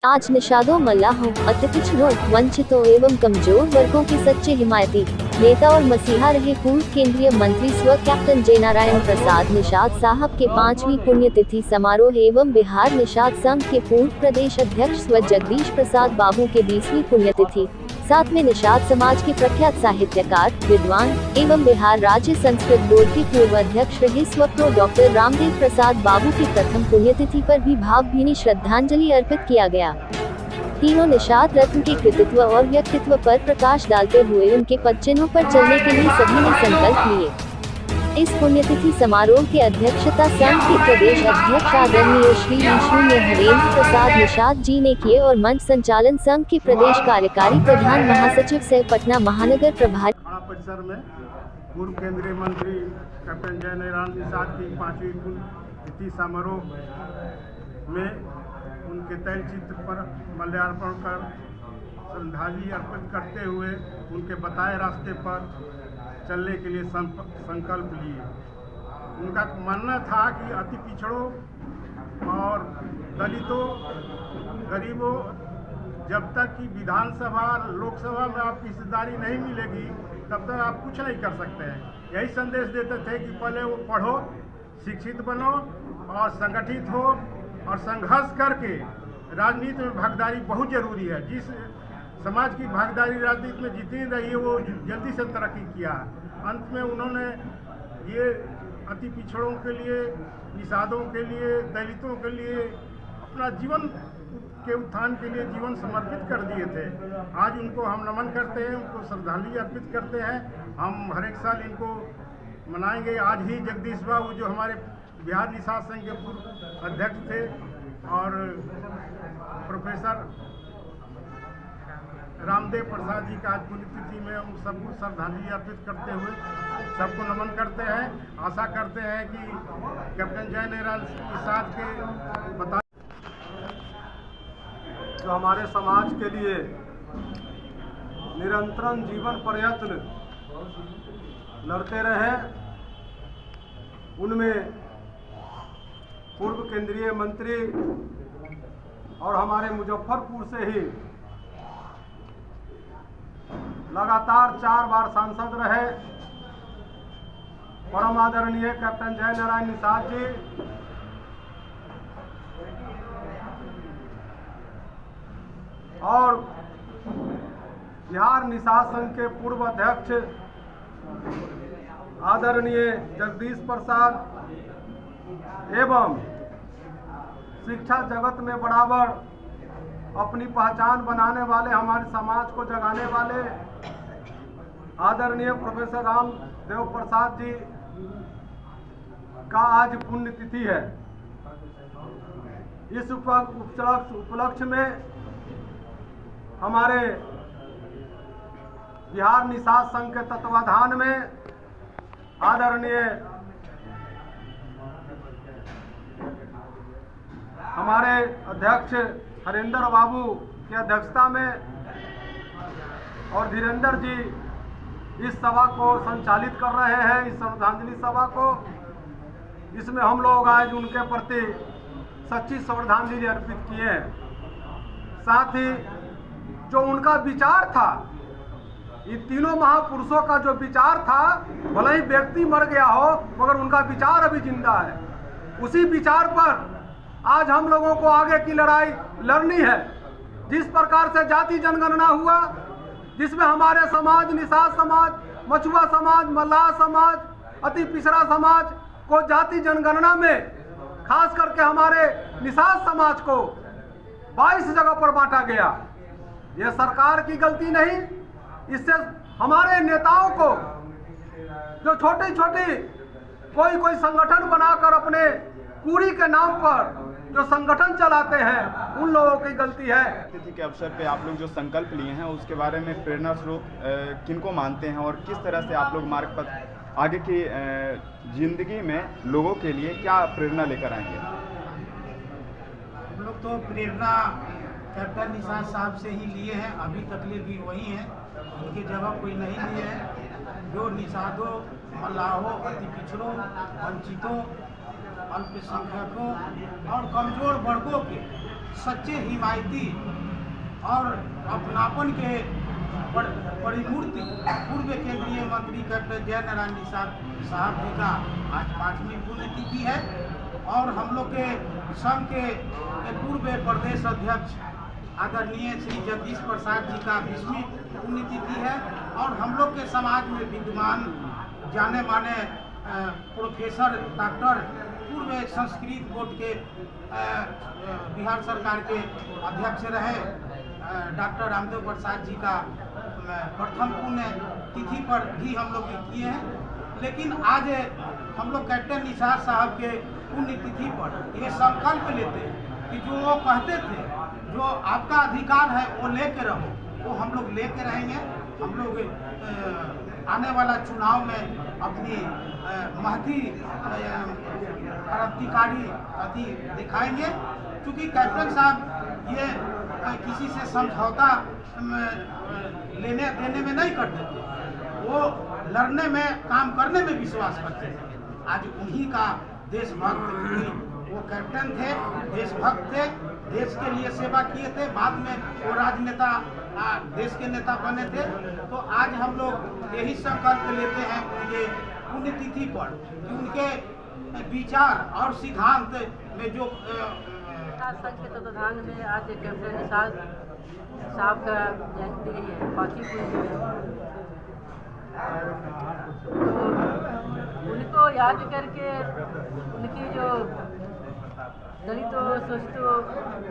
आज निषादों, मल्लाहों, अति पिछड़ों, वंचितों एवं कमजोर वर्गों के सच्चे हिमायती नेता और मसीहा रहे पूर्व केंद्रीय मंत्री स्व कैप्टन जयनारायण प्रसाद निषाद साहब के 5वीं पुण्यतिथि समारोह एवं बिहार निषाद संघ के पूर्व प्रदेश अध्यक्ष स्व जगदीश प्रसाद बाबू के 20वीं पुण्यतिथि, साथ में निषाद समाज के प्रख्यात साहित्यकार, विद्वान एवं बिहार राज्य संस्कृत बोर्ड के पूर्व अध्यक्ष रहे स्व प्रो डॉक्टर रामदेव प्रसाद बाबू की प्रथम पुण्यतिथि पर भी भावभीनी श्रद्धांजलि अर्पित किया गया। तीनों निषाद रत्न के कृतित्व और व्यक्तित्व पर प्रकाश डालते हुए उनके पदचिन्हों पर चलने के लिए सभी ने संकल्प लिए। इस पुण्यतिथि समारोह की अध्यक्षता संघ के प्रदेश अध्यक्ष आदरणीय श्री शून्य हरेंद्र प्रसाद निषाद जी ने किए और मंच संचालन संघ के प्रदेश कार्यकारी प्रधान महासचिव सह पटना महानगर प्रभारी परिसर में पूर्व केंद्रीय मंत्री कैप्टन जयनारायण निषाद की 5वीं पुण्यतिथि समारोह में उनके तैलचित्र पर माल्यार्पण कर श्रद्धांजलि अर्पित करते हुए उनके बताए रास्ते पर चलने के लिए संकल्प लिए। उनका मानना था कि अति पिछड़ों और दलितों, गरीबों, जब तक कि विधानसभा लोकसभा में आपकी हिस्सेदारी नहीं मिलेगी तब तक आप कुछ नहीं कर सकते हैं। यही संदेश देते थे कि पहले वो पढ़ो, शिक्षित बनो और संगठित हो और संघर्ष करके राजनीति में भागीदारी बहुत जरूरी है। जिस समाज की भागीदारी राजनीति में जितनी रही है वो जल्दी से तरक्की किया। अंत में उन्होंने ये अति पिछड़ों के लिए, निषादों के लिए, दलितों के लिए अपना जीवन के उत्थान के लिए जीवन समर्पित कर दिए थे। आज उनको हम नमन करते हैं, उनको श्रद्धांजलि अर्पित करते हैं। हम हर एक साल इनको मनाएंगे। आज ही जगदीश बाबू जो हमारे बिहार निषाद संघ के पूर्व अध्यक्ष थे और प्रोफेसर रामदेव प्रसाद जी का आज पुण्यतिथि में हम सबको श्रद्धांजलि अर्पित करते हुए सबको नमन करते हैं। आशा करते हैं कि कैप्टन जयनारायण निषाद के बता जो हमारे समाज के लिए निरंतर जीवन प्रयत्न लड़ते रहे, उनमें पूर्व केंद्रीय मंत्री और हमारे मुजफ्फरपुर से ही लगातार 4 बार सांसद रहे परम आदरणीय कैप्टन जयनारायण निषाद जी और बिहार निषाद संघ के पूर्व अध्यक्ष आदरणीय जगदीश प्रसाद एवं शिक्षा जगत में बराबर अपनी पहचान बनाने वाले, हमारे समाज को जगाने वाले आदरणीय प्रोफेसर रामदेव प्रसाद जी का आज पुण्यतिथि है। इस उपलक्ष्य में हमारे बिहार निषाद संघ के तत्वाधान में आदरणीय हमारे अध्यक्ष हरेंद्र बाबू की अध्यक्षता में और धीरेन्द्र जी इस सभा को संचालित कर रहे हैं, इस श्रद्धांजलि सभा को। इसमें हम लोग आज उनके प्रति सच्ची श्रद्धांजलि अर्पित किए हैं। साथ ही जो उनका विचार था, इन तीनों महापुरुषों का जो विचार था, भले ही व्यक्ति मर गया हो मगर उनका विचार अभी जिंदा है। उसी विचार पर आज हम लोगों को आगे की लड़ाई लड़नी है। जिस प्रकार से जाति जनगणना हुआ, जिसमें हमारे समाज, निषाद समाज, मछुआ समाज, मल्लाह समाज, अति पिछड़ा समाज को जाति जनगणना में खास करके हमारे निषाद समाज को 22 जगह पर बांटा गया। यह सरकार की गलती नहीं, इससे हमारे नेताओं को जो छोटी छोटी कोई संगठन बनाकर अपने पूरी के नाम पर जो संगठन चलाते हैं, उन लोगों की गलती है। तिथि के अवसर पे आप लोग जो संकल्प लिए हैं उसके बारे में प्रेरणा स्रोत किनको मानते हैं और किस तरह से आप लोग मार्ग पर आगे की जिंदगी में लोगों के लिए क्या प्रेरणा लेकर आएंगे? हम लोग तो प्रेरणा कैप्टन निषाद साहब से ही लिए हैं, अभी तक भी वही हैं, उनकी जगह कोई नहीं लिए है। जो निषादों, मल्लाहों, अति पिछड़ों, वंचितों, अल्पसंख्यकों और कमजोर वर्गों के सच्चे हिमायती और अपनापन के परिमूर्ति पूर्व केंद्रीय मंत्री कैप्टन जयनारायण निषाद साहब जी का आज 5वीं पुण्यतिथि है और हम लोग के संघ के पूर्व प्रदेश अध्यक्ष आदरणीय श्री जगदीश प्रसाद जी का 20वीं पुण्यतिथि है और हम लोग के समाज में विद्वान जाने माने प्रोफेसर डॉक्टर पूर्व संस्कृत बोर्ड के बिहार सरकार के अध्यक्ष रहे डॉक्टर रामदेव प्रसाद जी का प्रथम पुण्य तिथि पर भी हम लोग किए हैं। लेकिन आज हम लोग कैप्टन निषाद साहब के पुण्य तिथि पर ये संकल्प लेते हैं कि जो वो कहते थे जो आपका अधिकार है वो लेके रहो, वो हम लोग लेके रहेंगे। हम लोग आने वाला चुनाव में अपनी महती क्रांतिकारी अति दिखाएंगे, क्योंकि कैप्टन साहब ये किसी से समझौता लेने देने में नहीं करते थे, वो लड़ने में काम करने में विश्वास करते थे। आज उन्हीं का देशभक्त वो कैप्टन थे, देशभक्त थे, देश के लिए सेवा किए थे, बाद में वो राजनेता देश के नेता बने थे। तो आज हम लोग यही संकल्प लेते हैं उनके पुण्यतिथि पर कि उनके विचार और सिद्धांत में जो संघ के तत्वाधान में आज कैप्टन निषाद साहब का जयंती है 5वीं पुण्यतिथि, तो उनको याद करके उनकी जो दलितों शोषितों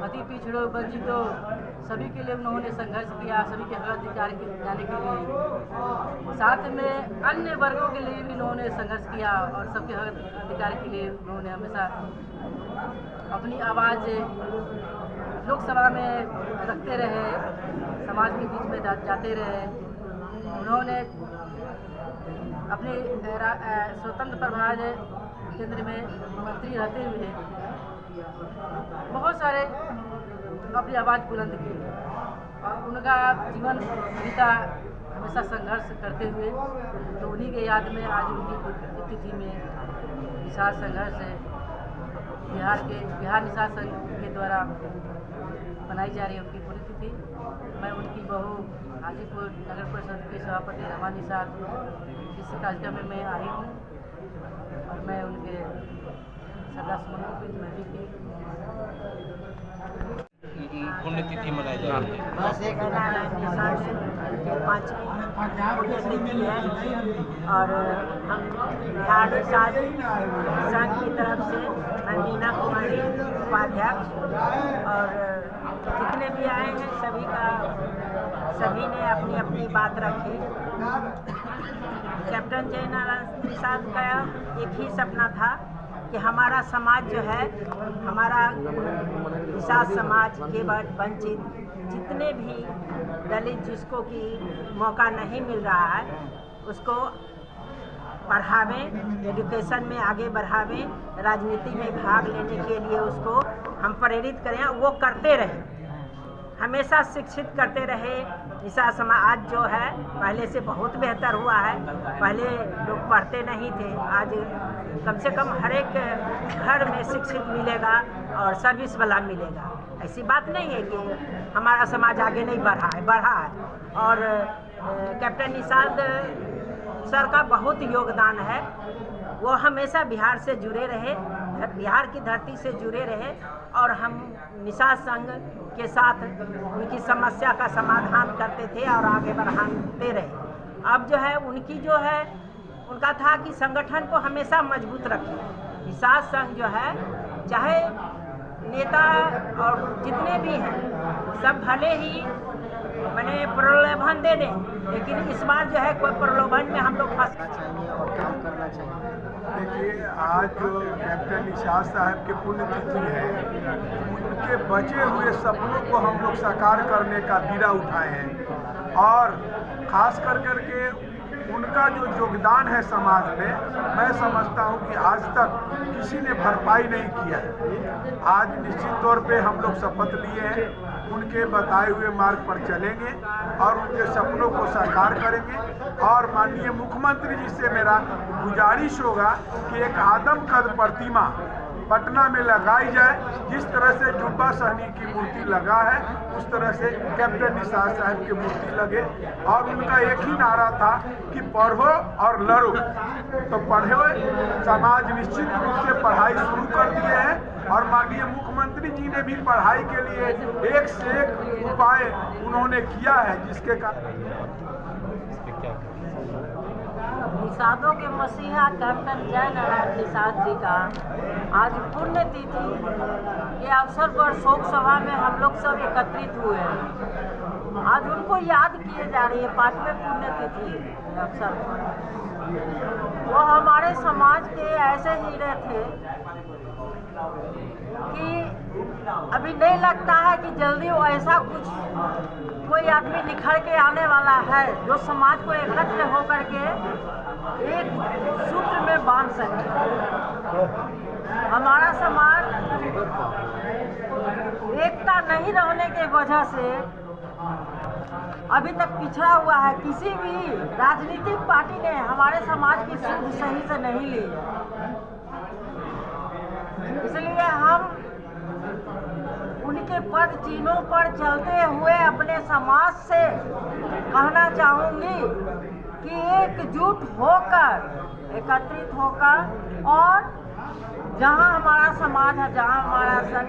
अति पिछड़ों वंचितों सभी के लिए उन्होंने संघर्ष किया, सभी के हक अधिकार दिलाने के लिए, साथ में अन्य वर्गों के लिए भी उन्होंने संघर्ष किया और सबके हक अधिकार के लिए उन्होंने हमेशा अपनी आवाज़ लोकसभा में रखते रहे, समाज के बीच में जाते रहे। उन्होंने अपने स्वतंत्र प्रभार केंद्र में मंत्री रहते हुए बहुत सारे अपनी आवाज़ बुलंद की और उनका जीवन बीता हमेशा संघर्ष करते हुए, तो उन्हीं के याद में आज उनकी तिथि में निषाद संघर्ष बिहार निषाद संघ के द्वारा बनाई जा रही है उनकी पुण्यतिथि। मैं उनकी बहू हाजीपुर नगर परिषद के सभापति रमा निषाद इस कार्यक्रम में मैं आई हूँ और मैं उनके श्रद्धासुमन में भी पुण्यतिथि मनाई जा रही है। पुण्यतिथि है और हम बिहार निषाद संघ की तरफ से मैं मीना कुमारी उपाध्यक्ष और जितने भी आए हैं सभी ने अपनी अपनी बात रखी। कैप्टन जयनारायण निषाद का एक ही सपना था कि हमारा समाज जो है, हमारा निषाद समाज के वंचित जितने भी दलित जिसको कि मौका नहीं मिल रहा है उसको पढ़ावें, एजुकेशन में आगे बढ़ावें, राजनीति में भाग लेने के लिए उसको हम प्रेरित करें, वो करते रहे, हमेशा शिक्षित करते रहे। निषाद समाज जो है पहले से बहुत बेहतर हुआ है, पहले लोग पढ़ते नहीं थे, आज कम से कम हर एक घर में शिक्षित मिलेगा और सर्विस वाला मिलेगा। ऐसी बात नहीं है कि हमारा समाज आगे नहीं बढ़ा है। और कैप्टन निषाद सर का बहुत योगदान है, वो हमेशा बिहार से जुड़े रहे, बिहार की धरती से जुड़े रहे और हम निषाद संघ के साथ उनकी समस्या का समाधान करते थे और आगे बढ़ाते रहे। अब जो है उनका था कि संगठन को हमेशा मजबूत रखें। निषाद संघ जो है चाहे नेता और जितने भी हैं सब भले ही मैंने प्रलोभन दे दें, लेकिन इस बार जो है कोई प्रलोभन में हम लोग फंस और काम करना चाहिए। देखिए, आज जो कैप्टन निषाद साहब की पुण्यतिथि है, उनके बचे हुए सपनों को हम लोग साकार करने का बीड़ा उठाए हैं और खास करके उनका जो योगदान है समाज में, मैं समझता हूं कि आज तक किसी ने भरपाई नहीं किया है। आज निश्चित तौर पे हम लोग शपथ लिए हैं, उनके बताए हुए मार्ग पर चलेंगे और उनके सपनों को साकार करेंगे। और माननीय मुख्यमंत्री जी से मेरा गुजारिश होगा कि एक आदमकद प्रतिमा पटना में लगाई जाए। जिस तरह से जुब्बा सहनी की मूर्ति लगा है उस तरह से कैप्टन निसार साहब की मूर्ति लगे। और उनका एक ही नारा था कि पढ़ो और लड़ो। तो पढ़े समाज निश्चित रूप से पढ़ाई शुरू कर दिए हैं और माननीय मुख्यमंत्री जी ने भी पढ़ाई के लिए एक से एक उपाय उन्होंने किया है, जिसके कारण निषादों के मसीहा कैप्टन जय नारायण निषाद जी का आज पुण्यतिथि के अवसर पर शोक सभा में हम लोग सब एकत्रित हुए हैं। आज उनको याद किए जा रही है 5वें पुण्यतिथि के अवसर पर। वो हमारे समाज के ऐसे हीरे थे कि अभी नहीं लगता है कि जल्दी वो ऐसा कुछ कोई आदमी निखर के आने वाला है जो समाज को एकत्र होकर के एक सूत्र में बांध सके। हमारा समाज एकता नहीं रहने की वजह से अभी तक पिछड़ा हुआ है। किसी भी राजनीतिक पार्टी ने हमारे समाज की सुध सही से नहीं ली है। इसलिए हम उनके पद चिन्हों पर चलते हुए अपने समाज से कहना चाहूँगी कि एकजुट होकर एकत्रित होकर और जहाँ हमारा समाज है, जहाँ हमारा संघ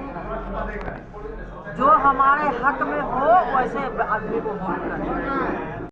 जो हमारे हक में हो वैसे आदमी को वोट करें।